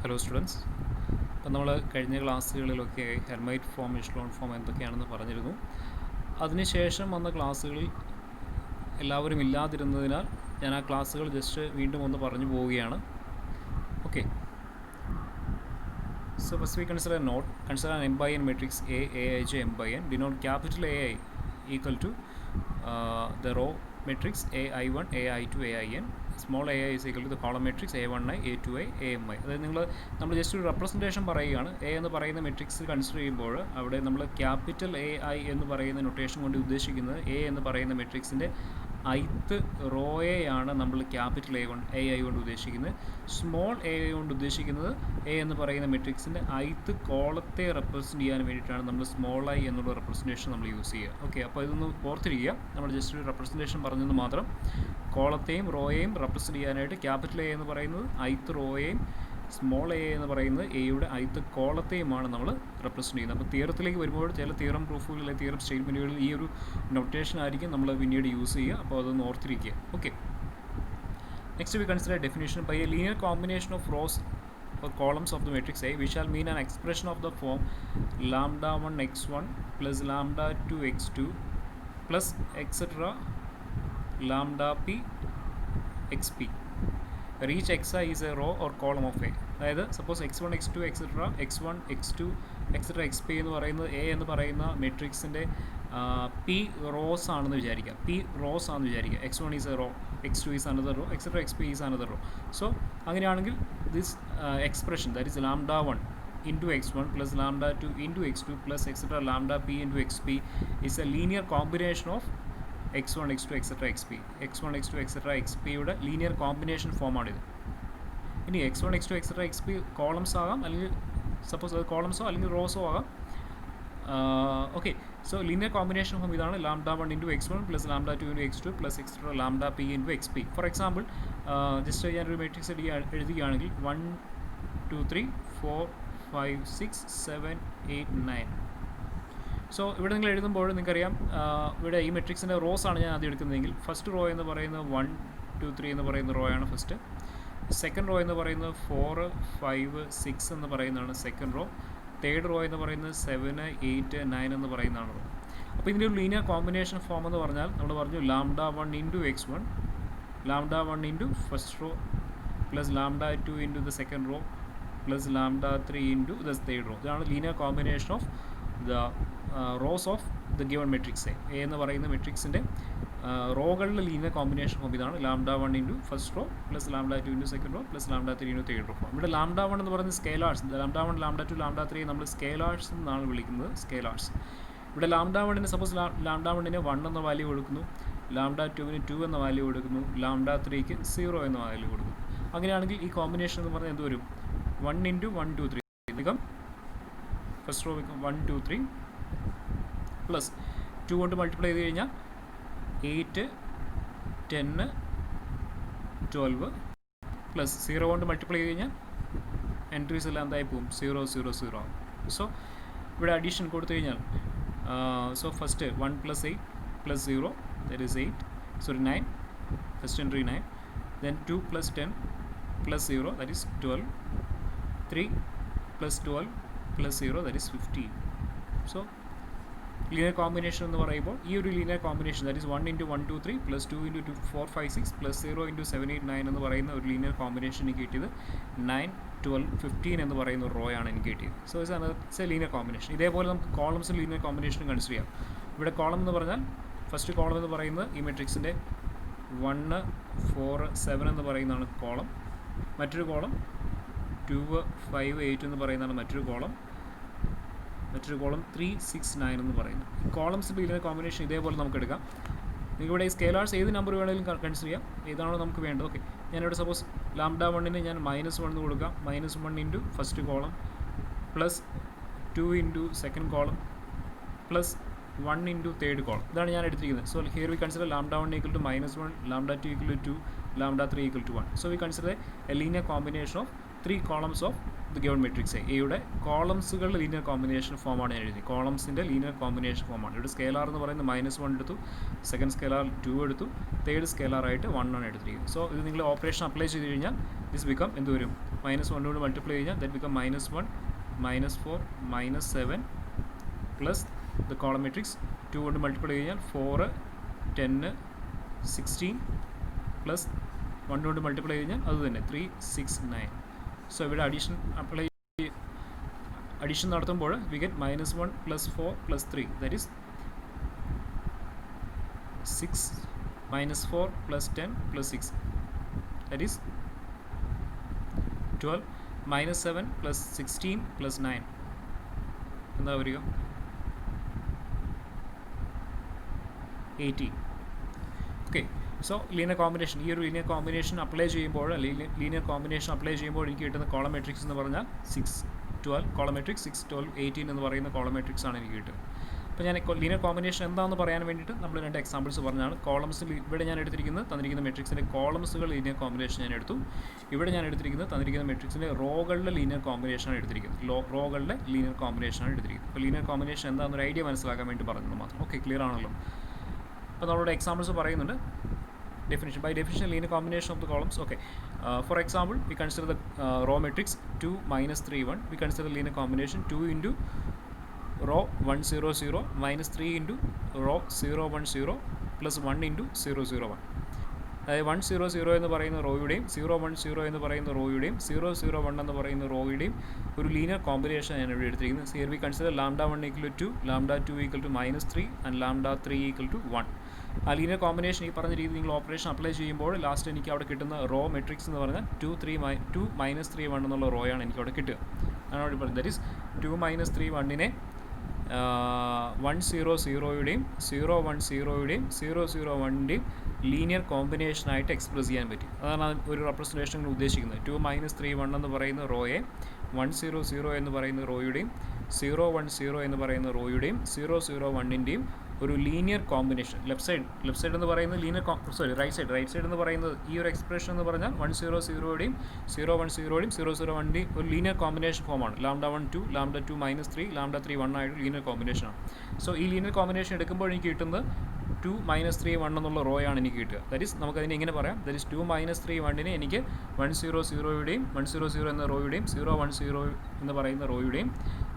Hello students, അപ്പോൾ നമ്മൾ കഴിഞ്ഞ ക്ലാസ്സുകളിലൊക്കെ ഹെർമൈറ്റ് ഫോം, എഷ്ലോൺ ഫോം എന്തൊക്കെയാണെന്ന് പറഞ്ഞിരുന്നു. അതിനുശേഷം വന്ന ക്ലാസ്സുകളിൽ എല്ലാവരും ഇല്ലാതിരുന്നതിനാൽ ഞാൻ ആ ക്ലാസ്സുകൾ ജസ്റ്റ് വീണ്ടും ഒന്ന് പറഞ്ഞു പോവുകയാണ്. Okay, so first we consider a note. Consider an m by n matrix A, Aij, m by n. Denote capital AI equal to the row matrix AI1, AI2, AIN. Small ai is equal to the column matrix A1i, A2i, AMI. അതായത് നമ്മൾ just ഒരു representation പറയുകയാണ്. A എന്ന് പറയുന്ന matrix consider ചെയ്യുമ്പോൾ അവിടെ നമ്മൾ capital AI എന്ന് പറയുന്ന നൊട്ടേഷൻ കൊണ്ട് ഉദ്ദേശിക്കുന്നത് എ എന്ന് പറയുന്ന മെട്രിക്സിൻ്റെ ith റോയെയാണ് നമ്മൾ ക്യാപിറ്റൽ AI കൊണ്ട് ഉദ്ദേശിക്കുന്നത്. സ്മോൾ AI കൊണ്ട് ഉദ്ദേശിക്കുന്നത് എ എന്ന് പറയുന്ന മെട്രിക്സിൻ്റെ ith കോളത്തെ റെപ്രസെൻറ്റ് ചെയ്യാൻ വേണ്ടിയിട്ടാണ് നമ്മൾ സ്മോൾ I എന്നുള്ള റെപ്രസെൻറ്റേഷൻ നമ്മൾ യൂസ് ചെയ്യുക. ഓക്കെ, അപ്പോൾ ഇതൊന്ന് ഓർത്തിരിക്കുക. നമ്മൾ ജസ്റ്റ് ഒരു റെപ്രസെൻറ്റേഷൻ പറഞ്ഞെന്ന് മാത്രം. കോളത്തെയും റോയെയും റെപ്രസെൻറ്റ് ചെയ്യാനായിട്ട് ക്യാപിറ്റൽ A എന്ന് പറയുന്നത് ith റോയെയും സ്മോൾ a എന്ന് പറയുന്നത് എയുടെ ith കോളത്തെയുമാണ് നമ്മൾ റെപ്രസെൻറ്റ് ചെയ്യുന്നത്. അപ്പോൾ തിയറത്തിലേക്ക് വരുമ്പോൾ ചില തിയറം പ്രൂഫുകൾ അല്ലെങ്കിൽ തിയറം സ്റ്റേറ്റ്മെൻറ്റുകളിൽ ഈ ഒരു നൊട്ടേഷൻ ആയിരിക്കും നമ്മൾ പിന്നീട് യൂസ് ചെയ്യുക. അപ്പോൾ അതൊന്ന് ഓർത്തിരിക്കുക. Okay, next we consider definition. By a linear combination of rows or columns of the matrix A, we shall mean an expression of the form lambda 1 x1 plus lambda 2 x2 plus etc. lambda p xp, where each xi is a row or column of A. അതായത് suppose x1 x2 etcetera x1 x2 etcetera xp എന്ന് പറയുന്നത് A എന്ന് പറയുന്ന മെട്രിക്സിൻ്റെ P rose ആണെന്ന് വിചാരിക്കുക. P rose ആണെന്ന് വിചാരിക്കുക. x1 is a row, x2 is another row, etcetera xp is another row. So അങ്ങനെയാണെങ്കിൽ this expression that is lambda 1 into x1 plus lambda 2 into x2 plus etc. lambda p into xp is a linear combination of x1 x2 etc. xp. x1 x2 etc. xp യുടെ linear combination ഫോമാണിത്. ഇനി x1 x2 etc. xp columns ആകാം, അല്ലെങ്കിൽ suppose അത് കോളംസോ അല്ലെങ്കിൽ റോസോ ആകാം. Okay, so linear combination form ഇതാണ് lambda 1 into x1 plus lambda 2 into x2 plus etcetera lambda p into xp. For example, just ഞാനൊരു മെട്രിക്സ് എഴുതുകയാണെങ്കിൽ 1 2 3 4 5 6 7 8 9. സോ ഇവിടെ നിങ്ങൾ എഴുതുമ്പോൾ നിങ്ങൾക്കറിയാം, ഇവിടെ ഈ മെട്രിക്സിൻ്റെ റോസ് ആണ് ഞാൻ ആദ്യം എടുക്കുന്നതെങ്കിൽ ഫസ്റ്റ് റോ എന്ന് പറയുന്നത് 1 2 3 എന്ന് പറയുന്ന റോ ആണ് ഫസ്റ്റ്. സെക്കൻഡ് റോ എന്ന് പറയുന്നത് 4 5 6 എന്ന് പറയുന്നതാണ് സെക്കൻഡ് റോ. തേർഡ് റോ എന്ന് പറയുന്നത് 7 8 9 എന്ന് പറയുന്നതാണ് റോ. അപ്പോൾ ഇതിൻ്റെ ഒരു ലീനിയർ കോമ്പിനേഷൻ ഫോം എന്ന് പറഞ്ഞാൽ നമ്മൾ പറഞ്ഞു lambda 1 into x1, lambda 1 into first row plus lambda 2 into the second row plus lambda 3 into the third row. ഇതാണ് linear combination of the rows of the given matrix A എന്ന് പറയുന്ന മെട്രിക്സിൻ്റെ റോകളുടെ linear combination form ഇതാണ് lambda 1 into first row plus lambda 2 into second row plus lambda 3 into third row form. ഇവിടെ lambda 1 എന്ന് പറയുന്നത് scalars. Lambda 1 lambda 2 lambda 3 നമ്മൾ scalars എന്നാണ് വിളിക്കുന്നത്, സ്കേലാർസ്. ഇവിടെ ലാംഡ 1ന് സപ്പോസ് ലാംഡ 1ന് 1 എന്ന വാല്യൂ കൊടുക്കുന്നു, ലാംഡ 2ന് 2 എന്ന വാല്യൂ കൊടുക്കുന്നു, ലാംഡ 3ക്ക് 0 എന്ന വാല്യൂ കൊടുക്കുന്നു. അങ്ങനെയാണെങ്കിൽ ഈ കോമ്പിനേഷൻ എന്ന് പറഞ്ഞാൽ എന്ത് വരും? 1 ഇൻറ്റു 1 2 3 ഇതികം ഫസ്റ്റ് റോ 1 2 3 പ്ലസ് 2 കൊണ്ട് മൾട്ടിപ്ലൈ ചെയ്ത് കഴിഞ്ഞാൽ 8 10 12 പ്ലസ് 0 കൊണ്ട് മൾട്ടിപ്ലൈ ചെയ്ത് കഴിഞ്ഞാൽ എൻട്രീസ് എല്ലാം എന്തായി പോകും? 0 0 0 ആവും. സോ ഇവിടെ അഡീഷൻ കൊടുത്തു കഴിഞ്ഞാൽ so first 1 plus 8 plus 0 that is 8 sorry 9, first entry 9, then 2 plus 10 plus 0 that is 12, 3 plus 12 plus 0 that is 15. So linear combination എന്ന് പറയുമ്പോൾ ഈ ഒരു linear combination that is 1 into 1 2 3 plus 2 into 2 4 5 6 plus 0 into 7 8 9 എന്ന് പറയുന്ന ഒരു linear combination എനിക്ക് കിട്ടിയത് 9 12 15 എന്ന് പറയുന്ന ഒരു റോ ആണ് എനിക്ക് കിട്ടിയത്. So it's A linear combination. ഇതേപോലെ നമുക്ക് കോളംസ് ലീനിയർ കോമ്പിനേഷൻ കൺസിഡർ ചെയ്യാം. ഇവിടെ കോളം എന്ന് പറഞ്ഞാൽ ഫസ്റ്റ് കോളം എന്ന് പറയുന്നത് ഈ മെട്രിക്സിൻ്റെ 1 4 7 എന്ന് പറയുന്നതാണ് കോളം. മറ്റൊരു കോളം 2 5 8 എന്ന് പറയുന്നതാണ് മറ്റൊരു കോളം. 3 6 9 എന്ന് പറയുന്നത്. ഈ കോളംസിൻ്റെ ലീനിയർ കോമ്പിനേഷൻ ഇതേപോലെ നമുക്ക് എടുക്കാം. നിങ്ങളിവിടെ ഈ സ്കേലാർസ് ഏത് നമ്പർ വേണമെങ്കിലും കൺസിഡർ ചെയ്യാം, ഏതാണോ നമുക്ക് വേണ്ടത്. ഓക്കെ, ഞാനിവിടെ സപ്പോസ് ലാംഡ 1ന് ഞാൻ -1 എന്ന് കൊടുക്കാം. -1 into first column plus 2 into second column plus 1 into third column. ഇതാണ് ഞാൻ എടുത്തിരിക്കുന്നത്. So here we consider lambda 1 equal to -1, lambda 2 equal to 2, lambda 3 equal to 1. So we consider a linear combination of 3 columns of the given matrix എയുടെ കോളംസുകളുടെ linear combination ഫോമാണ് ഞാൻ എഴുതി. കോളംസിൻ്റെ linear combination ഫോമാണ്. ഇവിടെ സ്കേലാർ എന്ന് പറയുന്നത് -1 എടുത്തു, സെക്കൻഡ് സ്കേലാർ 2 എടുത്തു, തേർഡ് സ്കേലാറായിട്ട് 1 ആണ് എടുത്തിരിക്കുന്നത്. സോ ഇത് നിങ്ങൾ ഓപ്പറേഷൻ അപ്ലൈ ചെയ്ത് കഴിഞ്ഞാൽ ദിസ് ബിക്കം എന്ത് വരും -1 കൊണ്ട് മൾട്ടിപ്ലൈ കഴിഞ്ഞാൽ that become -1 -4 -7 plus the column matrix 2 കൊണ്ട് മൾട്ടിപ്ലൈ കഴിഞ്ഞാൽ 4 10 16 പ്ലസ് 1 കൊണ്ട് മൾട്ടിപ്ലൈ കഴിഞ്ഞാൽ അത് തന്നെ 3 6 9. സോ ഇവിടെ അഡീഷൻ നടത്തുമ്പോൾ we get -1 + 4 + 3 that is 6 -4 + 10 + 6 that is 12 -7 + 16 + 9 എന്താ വരിക 18. ഓക്കെ, സോ ലീനിയർ കോമ്പിനേഷൻ, ഈ ഒരു ലീനിയർ കോമ്പിനേഷൻ അപ്ലൈ ചെയ്യുമ്പോൾ എനിക്ക് കിട്ടുന്ന കോളം മെട്രിക്സ് എന്ന് പറഞ്ഞാൽ 6 12 കോളം മെട്രിക്സ് 6 12 18 എന്ന് പറയുന്ന കോളം മെട്രിക്സ് ആണ് എനിക്ക് കിട്ടുക. അപ്പോൾ ഞാൻ ലീനിയർ കോമ്പിനേഷൻ എന്താണെന്ന് പറയാൻ വേണ്ടിയിട്ട് നമ്മൾ 2 എക്സാമ്പിൾസ് പറഞ്ഞാണ്. കോളംസിൽ ഇവിടെ ഞാൻ തന്നിരിക്കുന്ന മെട്രിക്സിൻ്റെ കോളംസുകൾ ലീനിയർ കോമ്പിനേഷൻ ഞാൻ എടുത്തു. ഇവിടെ ഞാൻ തന്നിരിക്കുന്ന മെട്രിക്സിൻ്റെ റോകളുടെ ലീനിയർ കോമ്പിനേഷനാണ് എടുത്തിരിക്കുന്നത്. റോകളുടെ ലീനിയർ കോമ്പിനേഷനാണ് എടുത്തിരിക്കുന്നത്. അപ്പോൾ ലീനിയർ കോമ്പിനേഷൻ എന്താണെന്നൊരു ഐഡിയ മനസ്സിലാക്കാൻ വേണ്ടി പറഞ്ഞത് മാത്രം. ഓക്കെ, ക്ലിയർ ആണല്ലോ. അപ്പോൾ നമ്മളുടെ എക്സാമ്പിൾസ് പറയുന്നുണ്ട്. Definition. By definition, linear combination of the columns. Okay. For example, we consider the row matrix 2 - 3 1. We consider linear combination 2 into row 1 0 0 minus 3 into row 0 1 0 plus 1 into 0 0 1. അതായത് 1 0 0 എന്ന് പറയുന്ന റോയുടെയും 0 1 0 എന്ന് പറയുന്ന റോയുടെയും 0 0 1 എന്ന് പറയുന്ന റോയുടെയും ഒരു ലീനിയർ കോമ്പിനേഷൻ ഞാൻ ഇവിടെ എടുത്തിരിക്കുന്നത്. Here we consider λ1 = 2, λ2 = -3 and λ3 = 1. ആ ലീനിയർ കോമ്പിനേഷൻ ഈ പറഞ്ഞ രീതി നിങ്ങൾ ഓപ്പറേഷൻ അപ്ലൈ ചെയ്യുമ്പോൾ ലാസ്റ്റ് എനിക്ക് അവിടെ കിട്ടുന്ന റോ മെട്രിക്സ് എന്ന് പറഞ്ഞാൽ 2 3 -3 1 എന്നുള്ള റോയാണ് എനിക്ക് അവിടെ കിട്ടുക. ആണ് അവിടെ പറയുന്നത്. ദറ്റ് ഈസ് 2 -3 1നെ 1 0 0യുടെയും 0 1 0യുടെയും 0 0 1ൻ്റെയും ലീനിയർ കോമ്പിനേഷനായിട്ട് എക്സ്പ്രസ് ചെയ്യാൻ പറ്റും. അതാണ് ഒരു റെപ്രസെൻറ്റേഷൻ ഉദ്ദേശിക്കുന്നത്. 2 -3 1 എന്ന് പറയുന്ന റോയെ 1 0 0 എന്ന് പറയുന്ന റോയുടെയും 0 1 0 എന്ന് പറയുന്ന റോയുടെയും 0 0 1ൻ്റെയും ഒരു ലീനിയർ കോമ്പിനേഷൻ. ലെഫ്റ്റ് സൈഡ് എന്ന് പറയുന്നത് റൈറ്റ് സൈഡ് എന്ന് പറയുന്നത് ഈ ഒരു എക്സ്പ്രഷൻ എന്ന് പറഞ്ഞാൽ 1 0 0യുടെയും 0 1 0യുടെയും 0 0 1ൻ്റെയും ഒരു ലീനിയർ കോമ്പിനേഷൻ ഫോമാണ്. λ1 2 λ2 -3 λ3 1 ആയിട്ട് ലീനിയർ കോമ്പിനേഷനാണ്. സോ ഈ ലീനിയർ കോമ്പിനേഷൻ എടുക്കുമ്പോൾ എനിക്ക് കിട്ടുന്നത് 2 -3 1 എന്നുള്ള റോയാണ് എനിക്ക് കിട്ടുക. ദാറ്റ് ഈസ് നമുക്കതിനെ ഇങ്ങനെ പറയാം. ദാറ്റ് ഈസ് 2 -3 1നെ എനിക്ക് 1 0 0യുടെയും 1 0 0 എന്ന റോയുടെയും 0 1 0 എന്ന് പറയുന്ന റോയുടെയും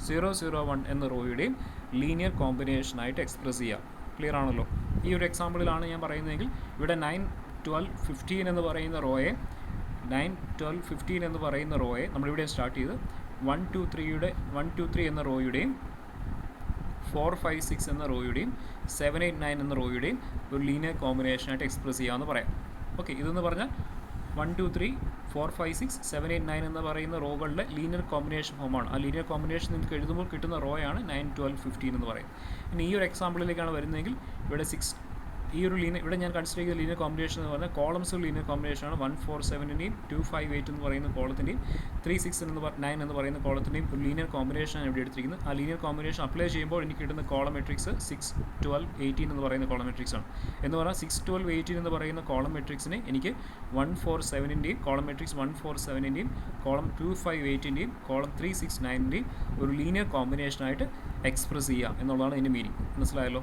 0 0 1 എന്ന റോയുടെയും ലീനിയർ കോമ്പിനേഷനായിട്ട് എക്സ്പ്രസ് ചെയ്യാം. ക്ലിയർ ആണല്ലോ. ഈ ഒരു എക്സാമ്പിളിലാണ് ഞാൻ പറയുന്നതെങ്കിൽ ഇവിടെ 9 12 15 എന്ന് പറയുന്ന റോയെ 9 12 15 എന്ന് പറയുന്ന റോയെ നമ്മളിവിടെ സ്റ്റാർട്ട് ചെയ്ത് 1 2 3 എന്ന റോയുടെയും 4 5 6 എന്ന റോയുടെയും 7 8 9 എന്ന റോയുടെയും ഒരു ലീനിയർ കോമ്പിനേഷനായിട്ട് എക്സ്പ്രസ് ചെയ്യാമെന്ന് പറയാം. ഓക്കെ, ഇതെന്ന് പറഞ്ഞാൽ 1 2 3 4 5 6 7 8 9 എന്ന് പറയുന്ന റോകളുടെ ലീനിയർ കോമ്പിനേഷൻ ഫോമാണ്. ആ ലീനിയർ കോമ്പിനേഷൻ നിങ്ങൾക്ക് എഴുതുമ്പോൾ കിട്ടുന്ന റോയാണ് 9 12 15 എന്ന് പറയും. ഇനി ഈ ഒരു എക്സാമ്പിളിലേക്കാണ് വരുന്നതെങ്കിൽ ഇവിടെ ഇവിടെ ഞാൻ കൺസിഡർ ചെയ്ത ലീനിയർ കോമ്പിനേഷൻ എന്ന് പറഞ്ഞാൽ കോളംസ് ലീനിയർ കോമ്പിനേഷനാണ്. 1 4 7ൻ്റെയും 2 5 8 എന്ന് പറയുന്ന കോളത്തിൻ്റെയും 3 6 9 എന്ന് പറയുന്ന കോളത്തിൻ്റെയും ഒരു ലീനിയർ കോമ്പിനേഷനാണ് ഇവിടെ എടുത്തിരിക്കുന്നത്. ആ ലീനിയർ കോമ്പിനേഷൻ അപ്ലൈ ചെയ്യുമ്പോൾ എനിക്ക് കിട്ടുന്ന കോളം മെട്രിക്സ് 6 12 18 എന്ന് പറയുന്ന കോളം മെട്രിക്സ് ആണ്. എന്ന് പറഞ്ഞാൽ 6 12 18 എന്ന് പറയുന്ന കോളം മെട്രിക്സിനെ എനിക്ക് 1 4 7ൻ്റെയും കോളം മെട്രിക്സ് 1 4 7ൻ്റെയും കോളം 2 5 8ൻ്റെയും കോളം 3 6 9ൻ്റെയും ഒരു ലീനിയർ കോമ്പിനേഷനായിട്ട് എക്സ്പ്രസ് ചെയ്യാം എന്നുള്ളതാണ് ഇതിൻ്റെ മീനിങ്. മനസ്സിലായല്ലോ.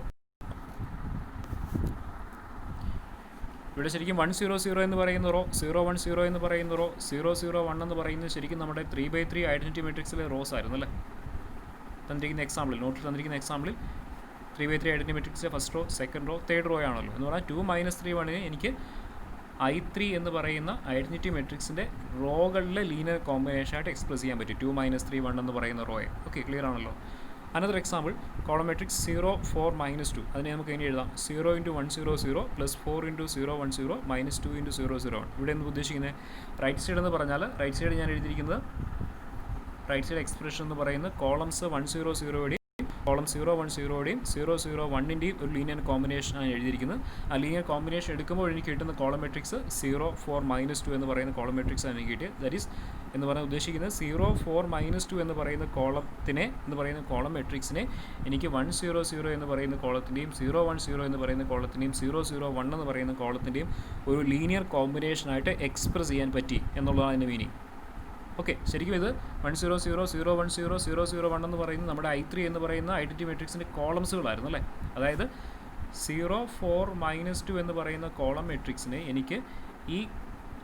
ഇവിടെ ശരിക്കും 1 0 0 എന്ന് പറയുന്ന റോ 0 1 0 എന്ന് പറയുന്ന റോ 0 0 1 എന്ന് പറയുന്നത് ശരിക്കും നമ്മുടെ 3x3 ഐഡൻറ്റിറ്റി മെട്രിക്സിലെ റോസ് ആയിരുന്നു അല്ലേ. തന്നിരിക്കുന്ന എക്സാമ്പിളിൽ തന്നിരിക്കുന്ന എക്സാമ്പിളിൽ 3x3 ഐഡൻറ്റിറ്റി മെട്രിക്സിലെ first row second row third row ആണല്ലോ. എന്ന് പറഞ്ഞാൽ 2 -3 1നെ എനിക്ക് I3 എന്ന് പറയുന്ന ഐഡൻറ്റിറ്റി മെട്രിക്സിൻ്റെ റോകളിലെ ലീനിയർ കോമ്പിനേഷനായിട്ട് എക്സ്പ്രസ് ചെയ്യാൻ പറ്റും 2 -3 1 എന്ന് പറയുന്ന റോയെ. ഓക്കെ, ക്ലിയർ ആണല്ലോ. Another example column matrix 0 4 -2. അതിനെ നമുക്ക് ഇനി എഴുതാം 0 × 1 0 0 + 4 × 0 1 0 -2 × 0 0 1. ഇവിടെ എന്ത് ഉദ്ദേശിക്കുന്നത് റൈറ്റ് സൈഡ് എന്ന് പറഞ്ഞാൽ റൈറ്റ് സൈഡ് ഞാൻ എഴുതിയിരിക്കുന്നത് റൈറ്റ് സൈഡ് എക്സ്പ്രഷൻ എന്ന് പറയുന്നത് കോളംസ് 1 0 0യുടെയും കോളം 0 1 0യുടെയും 0 0 1ൻ്റെയും ഒരു ലീനിയർ കോമ്പിനേഷനാണ് എഴുതിയിരിക്കുന്നത്. ആ ലീനിയർ കോമ്പിനേഷൻ എടുക്കുമ്പോൾ എനിക്ക് കിട്ടുന്ന കോളം മെട്രിക്സ് 0 4 -2 എന്ന് പറയുന്ന കോളം മെട്രിക്സ് ആണ് എനിക്ക് കിട്ടിയത്. ദാറ്റ് ഈസ് എന്ന് പറയാൻ ഉദ്ദേശിക്കുന്നത് 0 4 -2 എന്ന് പറയുന്ന കോളം മെട്രിക്സിനെ എനിക്ക് 1 0 0 എന്ന് പറയുന്ന കോളത്തിൻ്റെയും 0 1 0 എന്ന് പറയുന്ന കോളത്തിൻ്റെയും 0 0 1 എന്ന് പറയുന്ന കോളത്തിൻ്റെയും ഒരു ലീനിയർ കോമ്പിനേഷനായിട്ട് എക്സ്പ്രസ് ചെയ്യാൻ പറ്റി എന്നുള്ളതാണ് അതിൻ്റെ മീനിങ്. ഓക്കെ, ശരിക്കും ഇത് 1 0 0 0 1 0 0 0 1 എന്ന് പറയുന്നത് നമ്മുടെ I3 എന്ന് പറയുന്ന ഐഡൻറ്റിറ്റി മെട്രിക്സിൻ്റെ കോളംസുകളായിരുന്നു അല്ലേ. അതായത് 0 4 -2 എന്ന് പറയുന്ന കോളം മെട്രിക്സിനെ എനിക്ക് ഈ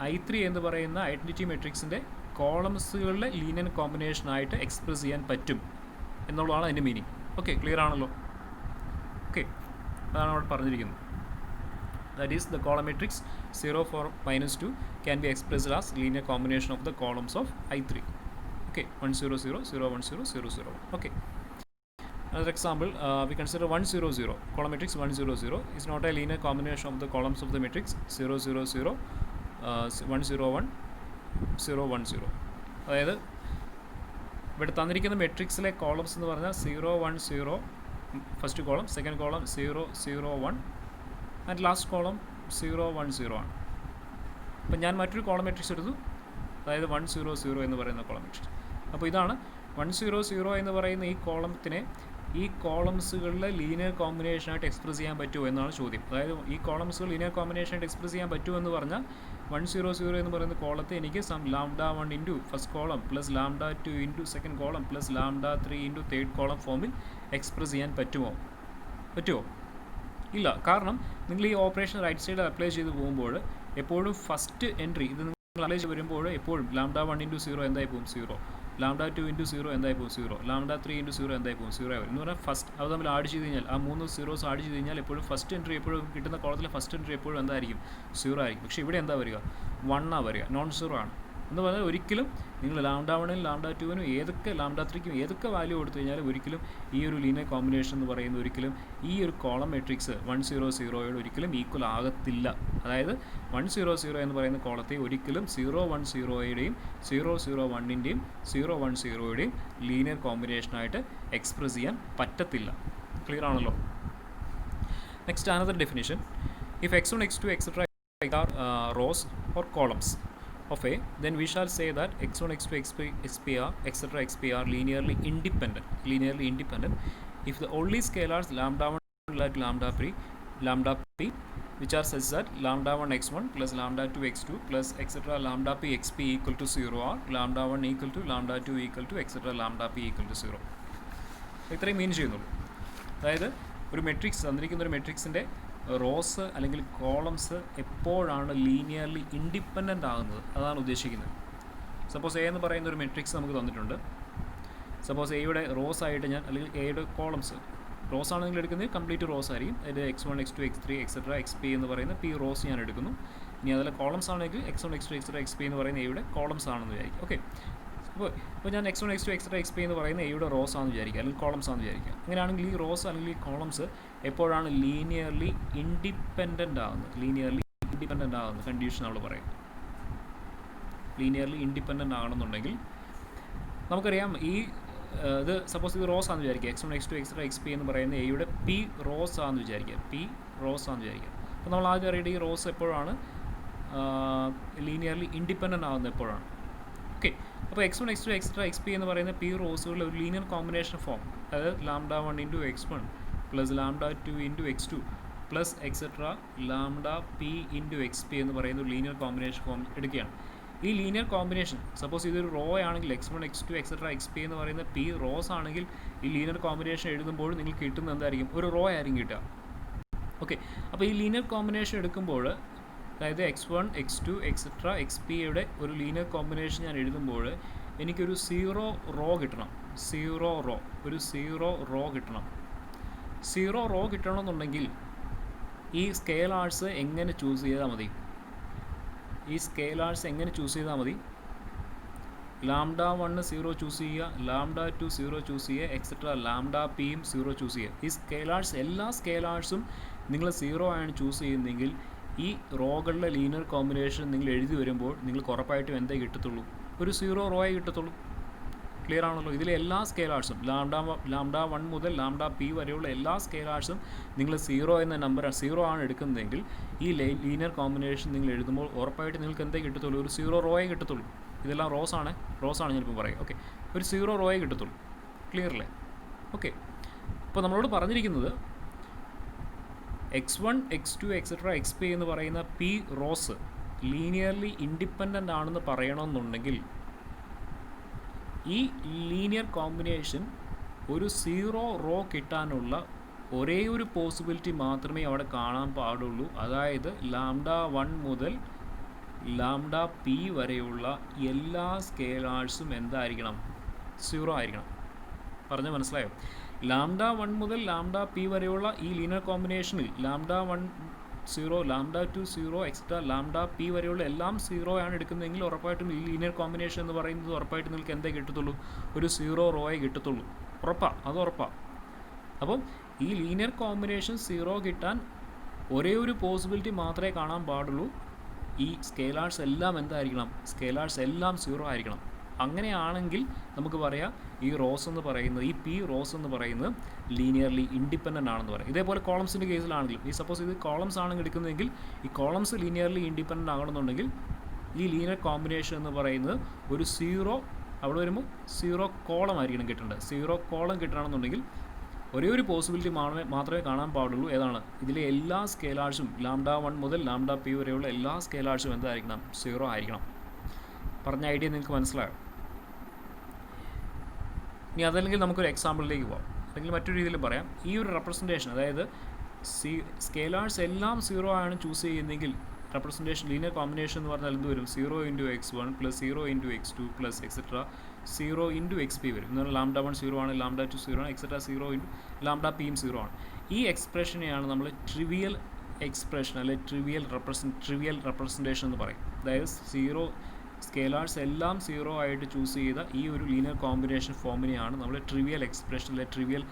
I3 എന്ന് പറയുന്ന ഐഡൻറ്റിറ്റി മെട്രിക്സിൻ്റെ കോളംസുകളുടെ ലീനിയർ കോമ്പിനേഷനായിട്ട് എക്സ്പ്രസ് ചെയ്യാൻ പറ്റും എന്നുള്ളതാണ് അതിൻ്റെ മീനിങ്. ഓക്കെ, ക്ലിയർ ആണല്ലോ? ഓക്കെ, അതാണ് അവിടെ പറഞ്ഞിരിക്കുന്നത്. That is the column matrix 0, 4, -2 can be expressed as linear combination of the columns of I3. Okay, 1 0 0 0 1 0 0 0. Okay. Another example, we consider 1 0 0. Column matrix 1 0 0 is not a linear combination of the columns of the matrix 0 0 0, 1 0 1, 0 1 0. അതായത് ഇവിടെ തന്നിരിക്കുന്ന മെട്രിക്സിലെ columns എന്ന് പറഞ്ഞാൽ 0 1 0 first column, second column 0 0 1 and last column 0 1 0 ആണ്. അപ്പം ഞാൻ മറ്റൊരു column matrix എടുത്തു, അതായത് 1 0 0 എന്ന് പറയുന്ന കോളം മെട്രിക്സ്. അപ്പോൾ ഇതാണ് 1 0 0 എന്ന് പറയുന്ന ഈ കോളത്തിനെ ഈ കോളംസുകളിലെ ലീനിയർ കോമ്പിനേഷനായിട്ട് എക്സ്പ്രസ് ചെയ്യാൻ പറ്റുമോ എന്നാണ് ചോദ്യം. അതായത് ഈ കോളംസുകൾ ലീനിയർ കോമ്പിനേഷനായിട്ട് എക്സ്പ്രസ് ചെയ്യാൻ പറ്റുമോ എന്ന് പറഞ്ഞാൽ 1 0 0 എന്ന് പറയുന്ന കോളത്തെ എനിക്ക് λ1 into first column plus λ2 into second column plus λ3 into third column ഫോമിൽ എക്സ്പ്രസ് ചെയ്യാൻ പറ്റുമോ? ഇല്ല. കാരണം നിങ്ങൾ ഈ ഓപ്പറേഷൻ റൈറ്റ് സൈഡിൽ അപ്ലൈ ചെയ്ത് പോകുമ്പോൾ എപ്പോഴും ഫസ്റ്റ് എൻട്രി ഇത് നിങ്ങൾ അപ്ലൈ ചെയ്ത് വരുമ്പോൾ എപ്പോഴും λ1 ഇൻറ്റു 0 എന്തായി പോകും? 0. λ2 ഇൻറ്റു 0 എന്തായി പോകും? 0. λ3 ഇൻറ്റു 0 എന്തായി പോകും? 0 ആയി. എന്ന് പറഞ്ഞാൽ ഫസ്റ്റ് അത് തമ്മിൽ ആഡ് ചെയ്ത് കഴിഞ്ഞാൽ ആ 3 സീറോസ് ആഡ് ചെയ്ത് കഴിഞ്ഞാൽ എപ്പോഴും ഫസ്റ്റ് എൻട്രി എപ്പോഴും കിട്ടുന്ന കോളത്തിലെ ഫസ്റ്റ് എൻട്രി എപ്പോഴും എന്തായിരിക്കും? 0 ആയിരിക്കും. പക്ഷേ ഇവിടെ എന്താ വരിക? 1 വരിക, നോൺ 0 ആണ്. എന്ന് പറഞ്ഞാൽ ഒരിക്കലും നിങ്ങൾ λ1നും λ2നും ഏതൊക്കെ λ3ക്കും ഏതൊക്കെ വാല്യൂ കൊടുത്തു കഴിഞ്ഞാലും ഒരിക്കലും ഈ ഒരു ലീനിയർ കോമ്പിനേഷൻ എന്ന് പറയുന്നത് ഒരിക്കലും ഈ ഒരു കോളം മെട്രിക്സ് 1 0 0യോട് ഒരിക്കലും ഈക്വൽ ആകത്തില്ല. അതായത് 1 0 0 എന്ന് പറയുന്ന കോളത്തെ ഒരിക്കലും 0 1 0യുടെയും 0 0 1ൻ്റെയും 0 1 0യുടെയും ലീനിയർ കോമ്പിനേഷനായിട്ട് എക്സ്പ്രസ് ചെയ്യാൻ പറ്റത്തില്ല. ക്ലിയർ ആണല്ലോ? Next another definition. If x1 x2 etc. are rows or columns of A, then we shall say that x1 x2 xp are etc. xp are linearly independent if the only scalars λ1 like λp which are such that λ1 x1 plus λ2 x2 plus etc. λp xp equal to 0 or λ1 equal to λ2 equal to etc. λp equal to 0. ഇത്രയും മീൻ ചെയ്യുന്നുള്ളൂ. അതായത് ഒരു matrix തന്നിരിക്കുന്ന ഒരു മെട്രിക്സിൻ്റെ rose അല്ലെങ്കിൽ columns എപ്പോഴാണ് linearly independent ആകുന്നത് അതാണ് ഉദ്ദേശിക്കുന്നത്. സപ്പോസ് എ എന്ന് പറയുന്ന ഒരു മെട്രിക്സ് നമുക്ക് തന്നിട്ടുണ്ട്. സപ്പോസ് എയുടെ റോസ് ആയിട്ട് ഞാൻ അല്ലെങ്കിൽ എയുടെ കോളംസ് റോസ് ആണ് നിങ്ങൾ എടുക്കുന്നത്, കംപ്ലീറ്റ് റോസ് ആയിരിക്കും. അതിൽ x1 x2 x3 etc. xp എന്ന് പറയുന്ന p റോസ് ഞാൻ എടുക്കുന്നു. ഇനി അതിലെ കോളംസ് ആണെങ്കിൽ x1 x2 etc. xp എന്ന് പറയുന്ന എയുടെ കോളംസ് ആണെന്ന് വിചാരിക്കും. ഓക്കെ, അപ്പോൾ ഞാൻ x1 x2 etc. xp എന്ന് പറയുന്ന എയുടെ റോസ് ആണെന്ന് വിചാരിക്കുക, അല്ലെങ്കിൽ കോളംസ് ആണെന്ന് വിചാരിക്കുക. അങ്ങനെയാണെങ്കിൽ ഈ റോസ് അല്ലെങ്കിൽ ഈ കോളംസ് എപ്പോഴാണ് ലീനിയർലി ഇൻഡിപെൻഡൻ്റ് ആകുന്നത് കണ്ടീഷൻ നമ്മൾ പറയും. ലീനിയർലി ഇൻഡിപെൻഡൻ്റ് ആകണമെന്നുണ്ടെങ്കിൽ നമുക്കറിയാം ഈ ഇത് സപ്പോസ് ഇത് റോസ് ആണെന്ന് വിചാരിക്കുക, x1 x2 etc. xp എന്ന് പറയുന്ന എയുടെ p റോസ് ആണെന്ന് വിചാരിക്കുക. അപ്പോൾ നമ്മൾ ആദ്യം അറിയേണ്ട ഈ റോസ് എപ്പോഴാണ് ലീനിയർലി ഇൻഡിപെൻഡൻ്റ് ആകുന്നത് എപ്പോഴാണ്? ഓക്കെ, അപ്പോൾ x1 x2 etc. xp എന്ന് പറയുന്ന p റോസുകളുടെ ഒരു ലീനിയർ കോമ്പിനേഷൻ ഫോം, അതായത് λ1 into x1 plus λ2 into x2 plus etcetera λp into xp എന്ന് പറയുന്ന ഒരു ലീനിയർ കോമ്പിനേഷൻ ഫോം എടുക്കുകയാണ്. ഈ ലീനിയർ കോമ്പിനേഷൻ സപ്പോസ് ഇതൊരു റോ ആണെങ്കിൽ x1 x2 etc. xp എന്ന് പറയുന്ന p റോസ് ആണെങ്കിൽ ഈ ലീനിയർ കോമ്പിനേഷൻ എഴുതുമ്പോൾ നിങ്ങൾക്ക് കിട്ടുന്നത് എന്തായിരിക്കും? ഒരു റോ ആയിരിക്കും കിട്ടുക. ഓക്കെ, അപ്പോൾ ഈ ലീനിയർ കോമ്പിനേഷൻ എടുക്കുമ്പോൾ അതായത് x1 x2 etc. xpയുടെ ഒരു ലീനിയർ കോമ്പിനേഷൻ ഞാൻ എഴുതുമ്പോൾ എനിക്കൊരു 0 റോ കിട്ടണം. 0 റോ കിട്ടണം. 0 റോ കിട്ടണമെന്നുണ്ടെങ്കിൽ ഈ സ്കെയിലാർസ് എങ്ങനെ ചൂസ് ചെയ്താൽ മതി? λ1 0 ചൂസ് ചെയ്യുക, λ2 0 ചൂസ് ചെയ്യുക, എക്സെട്ര λpയും 0 ചൂസ് ചെയ്യുക. ഈ സ്കെയിലാർസ് എല്ലാ സ്കെയിലാർസും നിങ്ങൾ 0 ആണ് ചൂസ് ചെയ്യുന്നതെങ്കിൽ ഈ റോകളുടെ ലീനിയർ കോമ്പിനേഷൻ നിങ്ങൾ എഴുതി വരുമ്പോൾ നിങ്ങൾക്ക് ഉറപ്പായിട്ടും എന്തേ കിട്ടത്തുള്ളൂ? ഒരു 0 റോയെ കിട്ടത്തുള്ളൂ. ക്ലിയർ ആണല്ലോ? ഇതിലെ എല്ലാ സ്കെയിലാർസും λ1 മുതൽ λp വരെയുള്ള എല്ലാ സ്കെയിലാർസും നിങ്ങൾ 0 എന്ന നമ്പർ 0 ആണ് എടുക്കുന്നതെങ്കിൽ ഈ ലീനിയർ കോമ്പിനേഷൻ നിങ്ങൾ എഴുതുമ്പോൾ ഉറപ്പായിട്ട് നിങ്ങൾക്ക് എന്തേ കിട്ടത്തുള്ളൂ? ഒരു 0 റോയെ കിട്ടത്തുള്ളൂ. ഇതെല്ലാം റോസ് ആണ് ഞാനിപ്പോൾ പറയുക. ഓക്കെ, ഒരു 0 റോയെ കിട്ടത്തുള്ളൂ. ക്ലിയർ അല്ലേ? ഓക്കെ, അപ്പോൾ നമ്മളോട് പറഞ്ഞിരിക്കുന്നത് x1 x2 etc. xp എന്ന് പറയുന്ന p റോസ് ലീനിയർലി ഇൻഡിപെൻഡൻ്റ് ആണെന്ന് പറയണമെന്നുണ്ടെങ്കിൽ ഈ ലീനിയർ കോമ്പിനേഷൻ ഒരു 0 റോ കിട്ടാനുള്ള ഒരേ ഒരു പോസിബിലിറ്റി മാത്രമേ അവിടെ കാണാൻ പാടുള്ളൂ. അതായത് λ1 മുതൽ ലാംഡ പി വരെയുള്ള എല്ലാ സ്കേലാർസും എന്തായിരിക്കണം? 0 ആയിരിക്കണം. പറഞ്ഞ് മനസ്സിലായോ? ലാംഡ 1 മുതൽ ലാംഡ പി വരെയുള്ള ഈ ലീനിയർ കോമ്പിനേഷനിൽ lambda 1 0, lambda 2 0, extra lambda p വരെയുള്ള എല്ലാം 0 ആണ് എടുക്കുന്നതെങ്കിൽ ഉറപ്പായിട്ടും ഈ ലീനിയർ കോമ്പിനേഷൻ എന്ന് പറയുന്നത് ഉറപ്പായിട്ടും നിങ്ങൾക്ക് എന്തേ കിട്ടത്തുള്ളൂ? ഒരു 0 റോയെ കിട്ടത്തുള്ളൂ. ഉറപ്പാണ്, അത് ഉറപ്പാണ്. അപ്പം ഈ ലീനിയർ കോമ്പിനേഷൻ 0 കിട്ടാൻ ഒരേ ഒരു പോസിബിലിറ്റി മാത്രമേ കാണാൻ പാടുള്ളൂ. ഈ സ്കേലാർസ് എല്ലാം എന്തായിരിക്കണം? സ്കേലാർസ് എല്ലാം 0 ആയിരിക്കണം. അങ്ങനെയാണെങ്കിൽ നമുക്ക് പറയാം ഈ റോസ് എന്ന് പറയുന്നത്, ഈ പി റോസ് എന്ന് പറയുന്നത് ലീനിയർലി ഇൻഡിപെൻഡൻ്റ് ആണെന്ന് പറയാം. ഇതേപോലെ കോളംസിൻ്റെ കേസിലാണെങ്കിലും ഈ സപ്പോസ് ഇത് കോളംസ് ആണ് എടുക്കുന്നതെങ്കിൽ ഈ കോളംസ് ലീനിയർലി ഇൻഡിപെൻഡൻ്റ് ആകണമെന്നുണ്ടെങ്കിൽ ഈ ലീനിയർ കോമ്പിനേഷൻ എന്ന് പറയുന്നത് ഒരു 0 അവിടെ വരുമ്പോൾ 0 കോളം ആയിരിക്കണം കിട്ടേണ്ടത്. 0 കോളം കിട്ടണമെന്നുണ്ടെങ്കിൽ ഒരേ ഒരു പോസിബിലിറ്റി മാത്രമേ കാണാൻ പാടുള്ളൂ. ഏതാണ്? ഇതിലെ എല്ലാ സ്കേലാർസും ലാംഡ 1 മുതൽ ലാംഡ പി വരെയുള്ള എല്ലാ സ്കേലാർസും എന്തായിരിക്കണം? 0 ആയിരിക്കണം. പറഞ്ഞ ഐഡിയ നിങ്ങൾക്ക് മനസ്സിലായോ? ഇനി അതല്ലെങ്കിൽ നമുക്കൊരു എക്സാമ്പിളിലേക്ക് പോകാം, അല്ലെങ്കിൽ മറ്റൊരു രീതിയിൽ പറയാം. ഈ ഒരു റെപ്രസെൻറ്റേഷൻ, അതായത് സ്കേലാർസ് എല്ലാം 0 ആണ് ചൂസ് ചെയ്യുന്നതെങ്കിൽ റെപ്രസെൻറ്റേഷൻ ലീനിയർ കോമ്പിനേഷൻ എന്ന് പറഞ്ഞാൽ എന്ത് വരും? 0 × x1 + 0 × x2 plus etcetera 0 × xp വരും. എന്ന് പറഞ്ഞാൽ ലാംഡ 1 0 ആണ്, ലാംഡ 2 0 ആണ്, എക്സെട്ര 0 × ലാംഡ പിയും 0 ആണ്. ഈ എക്സ്പ്രഷനെയാണ് നമ്മൾ ട്രിവിയൽ എക്സ്പ്രഷൻ അല്ലെങ്കിൽ ട്രിവിയൽ റെപ്രസെൻറ്റേഷൻ എന്ന് പറയും. അതായത് 0 സ്കേലാർസ് എല്ലാം 0 ആയിട്ട് ചൂസ് ചെയ്ത ഈ ഒരു ലീനിയർ കോമ്പിനേഷൻ ഫോമിനെയാണ് നമ്മൾ ട്രിവിയൽ എക്സ്പ്രഷൻ അല്ലെങ്കിൽ ട്രിവിയൽ